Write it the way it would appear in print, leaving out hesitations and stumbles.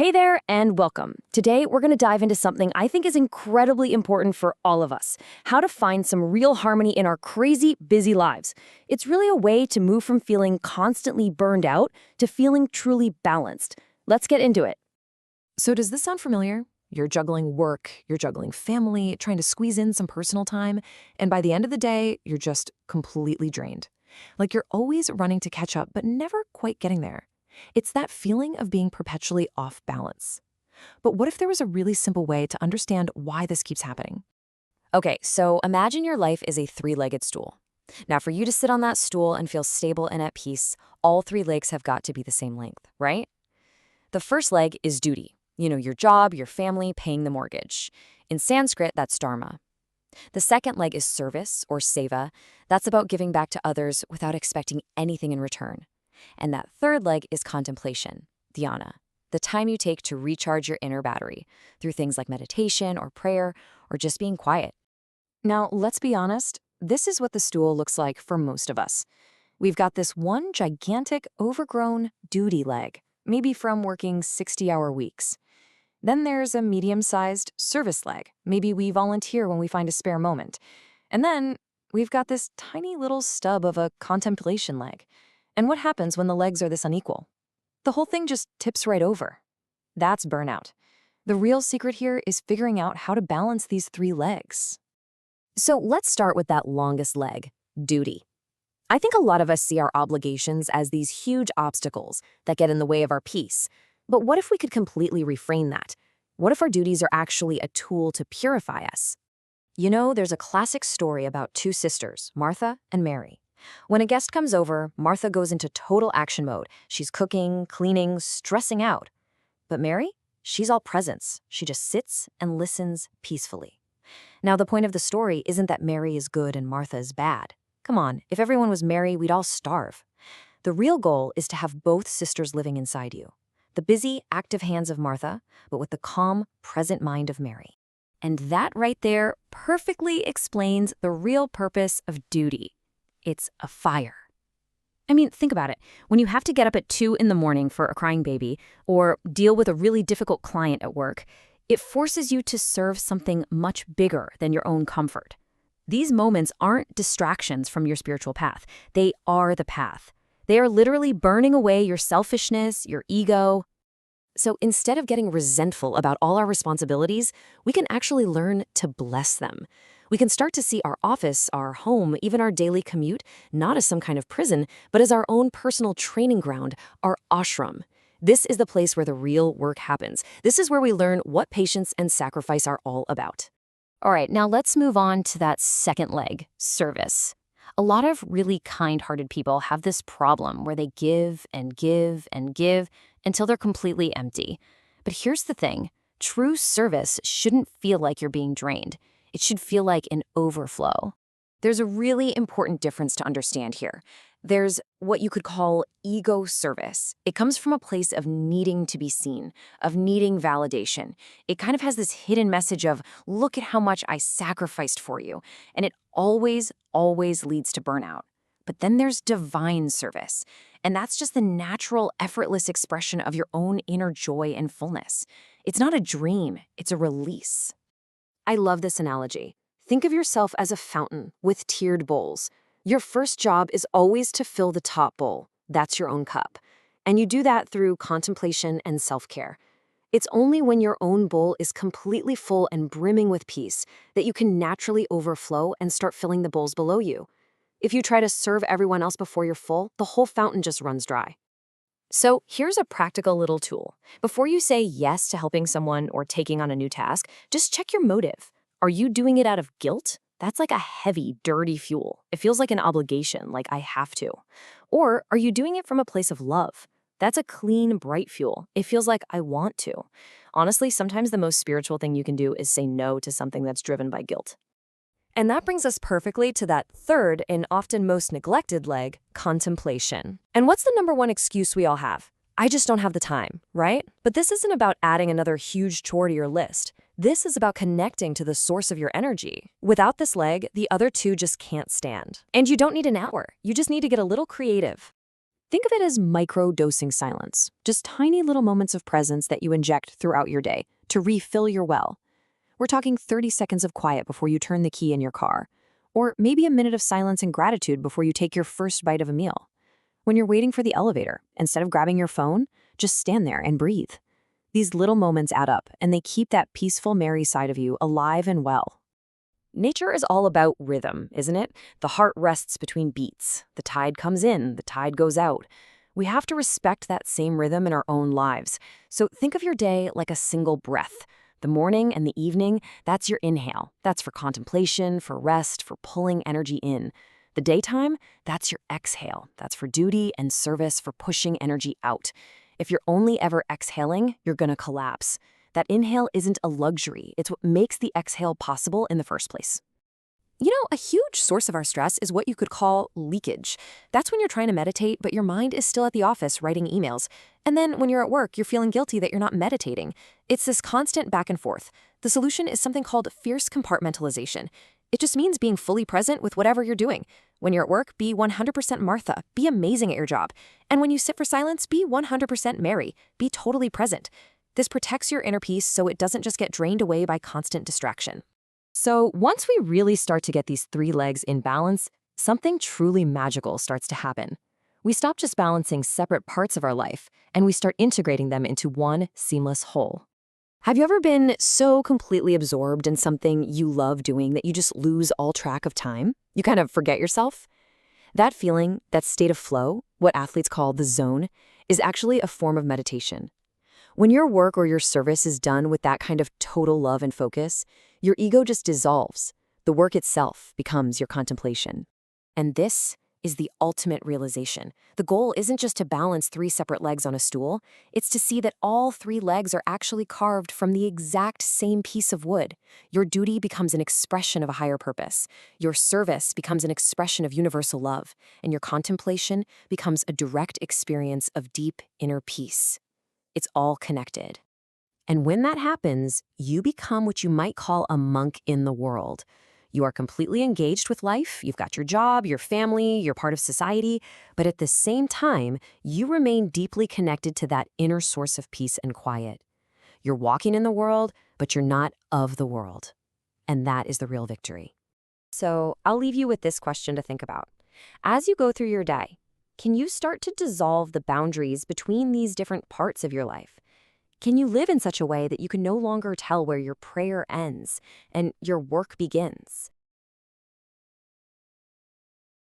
Hey there, and welcome. Today, we're going to dive into something I think is incredibly important for all of us: how to find some real harmony in our crazy, busy lives. It's really a way to move from feeling constantly burned out to feeling truly balanced. Let's get into it. So does this sound familiar? You're juggling work, you're juggling family, trying to squeeze in some personal time, and by the end of the day, you're just completely drained. Like you're always running to catch up, but never quite getting there. It's that feeling of being perpetually off balance. But what if there was a really simple way to understand why this keeps happening? Okay, so imagine your life is a three-legged stool. Now, for you to sit on that stool and feel stable and at peace, all three legs have got to be the same length, right? The first leg is duty. Your job, your family, paying the mortgage. In Sanskrit, that's dharma. The second leg is service, or seva. That's about giving back to others without expecting anything in return. And that third leg is contemplation, dhyana, the time you take to recharge your inner battery through things like meditation or prayer or just being quiet. Now, let's be honest, this is what the stool looks like for most of us. We've got this one gigantic, overgrown duty leg, maybe from working 60-hour weeks. Then there's a medium-sized service leg. Maybe we volunteer when we find a spare moment. And then we've got this tiny little stub of a contemplation leg. And what happens when the legs are this unequal? The whole thing just tips right over. That's burnout. The real secret here is figuring out how to balance these three legs. So let's start with that longest leg, duty. I think a lot of us see our obligations as these huge obstacles that get in the way of our peace. But what if we could completely reframe that? What if our duties are actually a tool to purify us? There's a classic story about two sisters, Martha and Mary. When a guest comes over, Martha goes into total action mode. She's cooking, cleaning, stressing out. But Mary? She's all presence. She just sits and listens peacefully. Now, the point of the story isn't that Mary is good and Martha is bad. Come on, if everyone was Mary, we'd all starve. The real goal is to have both sisters living inside you. The busy, active hands of Martha, but with the calm, present mind of Mary. And that right there perfectly explains the real purpose of duty. It's a fire. I mean, think about it. When you have to get up at 2 in the morning for a crying baby or deal with a really difficult client at work, it forces you to serve something much bigger than your own comfort. These moments aren't distractions from your spiritual path. They are the path. They are literally burning away your selfishness, your ego. So instead of getting resentful about all our responsibilities, we can actually learn to bless them. We can start to see our office, our home, even our daily commute, not as some kind of prison, but as our own personal training ground, our ashram. This is the place where the real work happens. This is where we learn what patience and sacrifice are all about. All right, now let's move on to that second leg, service. A lot of really kind-hearted people have this problem where they give and give and give until they're completely empty. But here's the thing. True service shouldn't feel like you're being drained. It should feel like an overflow. There's a really important difference to understand here. There's what you could call ego service. It comes from a place of needing to be seen, of needing validation. It kind of has this hidden message of, look at how much I sacrificed for you. And it always, always leads to burnout. But then there's divine service. And that's just the natural, effortless expression of your own inner joy and fullness. It's not a dream, it's a release. I love this analogy. Think of yourself as a fountain with tiered bowls. Your first job is always to fill the top bowl. That's your own cup. And you do that through contemplation and self-care. It's only when your own bowl is completely full and brimming with peace that you can naturally overflow and start filling the bowls below you. If you try to serve everyone else before you're full, the whole fountain just runs dry. So here's a practical little tool. Before you say yes to helping someone or taking on a new task, just check your motive. Are you doing it out of guilt? That's like a heavy, dirty fuel. It feels like an obligation, like I have to. Or are you doing it from a place of love? That's a clean, bright fuel. It feels like I want to. Honestly, sometimes the most spiritual thing you can do is say no to something that's driven by guilt. And that brings us perfectly to that third and often most neglected leg, contemplation. And what's the number one excuse we all have? I just don't have the time, right? But this isn't about adding another huge chore to your list. This is about connecting to the source of your energy. Without this leg, the other two just can't stand. And you don't need an hour. You just need to get a little creative. Think of it as micro-dosing silence, just tiny little moments of presence that you inject throughout your day to refill your well. We're talking 30 seconds of quiet before you turn the key in your car, or maybe a minute of silence and gratitude before you take your first bite of a meal. When you're waiting for the elevator, instead of grabbing your phone, just stand there and breathe. These little moments add up, and they keep that peaceful, merry side of you alive and well. Nature is all about rhythm, isn't it? The heart rests between beats. The tide comes in, the tide goes out. We have to respect that same rhythm in our own lives. So think of your day like a single breath. The morning and the evening, that's your inhale. That's for contemplation, for rest, for pulling energy in. The daytime, that's your exhale. That's for duty and service, for pushing energy out. If you're only ever exhaling, you're gonna collapse. That inhale isn't a luxury. It's what makes the exhale possible in the first place. You know, a huge source of our stress is what you could call leakage. That's when you're trying to meditate, but your mind is still at the office writing emails. And then when you're at work, you're feeling guilty that you're not meditating. It's this constant back and forth. The solution is something called fierce compartmentalization. It just means being fully present with whatever you're doing. When you're at work, be 100% Martha. Be amazing at your job. And when you sit for silence, be 100% Mary. Be totally present. This protects your inner peace so it doesn't just get drained away by constant distraction. So once we really start to get these three legs in balance, something truly magical starts to happen. We stop just balancing separate parts of our life, and we start integrating them into one seamless whole. Have you ever been so completely absorbed in something you love doing that you just lose all track of time? You kind of forget yourself? That feeling, that state of flow, what athletes call the zone, is actually a form of meditation. When your work or your service is done with that kind of total love and focus, your ego just dissolves. The work itself becomes your contemplation. And this is the ultimate realization. The goal isn't just to balance three separate legs on a stool. It's to see that all three legs are actually carved from the exact same piece of wood. Your duty becomes an expression of a higher purpose. Your service becomes an expression of universal love. And your contemplation becomes a direct experience of deep inner peace. It's all connected. And when that happens, you become what you might call a monk in the world. You are completely engaged with life, you've got your job, your family, you're part of society, but at the same time, you remain deeply connected to that inner source of peace and quiet. You're walking in the world, but you're not of the world. And that is the real victory. So I'll leave you with this question to think about. As you go through your day, can you start to dissolve the boundaries between these different parts of your life? Can you live in such a way that you can no longer tell where your prayer ends and your work begins?